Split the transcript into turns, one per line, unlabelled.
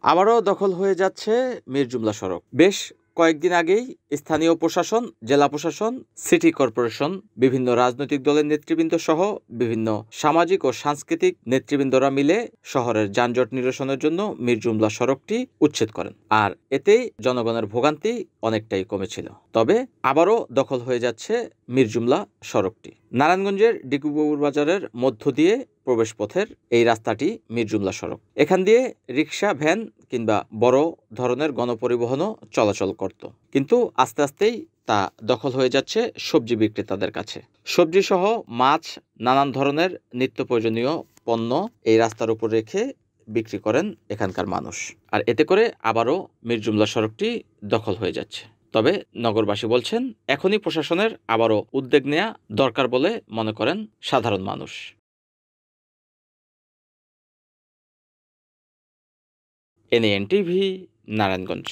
আবারও দখল হয়ে যাচ্ছে মীর জুমলা সড়ক। বেশ কয়েকদিন আগেই স্থানীয় প্রশাসন, জেলা প্রশাসন, সিটি কর্পোরেশন, বিভিন্ন রাজনৈতিক দলের নেতৃবৃন্দ সহ বিভিন্ন সামাজিক ও সাংস্কৃতিক নেতৃবৃন্দরা মিলে শহরের যানজট নিরসনের জন্য মীর জুমলা সড়কটি উচ্ছেদ করেন। আর এতেই জনগণের ভোগান্তি অনেকটাই কমেছিল। তবে আবারও দখল হয়ে যাচ্ছে মীর জুমলা সড়কটি। নারায়ণগঞ্জের ডিকুবাবুর বাজারের মধ্য দিয়ে প্রবেশপথের এই রাস্তাটি মীর জুমলা সড়ক। এখান দিয়ে রিক্সা, ভ্যান কিংবা বড় ধরনের গণপরিবহনও চলাচল করত, কিন্তু আস্তে আস্তেই তা দখল হয়ে যাচ্ছে সবজি বিক্রেতাদের কাছে। সবজি সহ মাছ, নানান ধরনের নিত্য প্রয়োজনীয় পণ্য এই রাস্তার উপর রেখে বিক্রি করেন এখানকার মানুষ। আর এতে করে আবারও মীর জুমলা সড়কটি দখল হয়ে যাচ্ছে। তবে নগরবাসী বলছেন, এখনই প্রশাসনের আবারও উদ্যোগ নেওয়া দরকার বলে মনে করেন সাধারণ মানুষ। NAN TV, Narayanganj.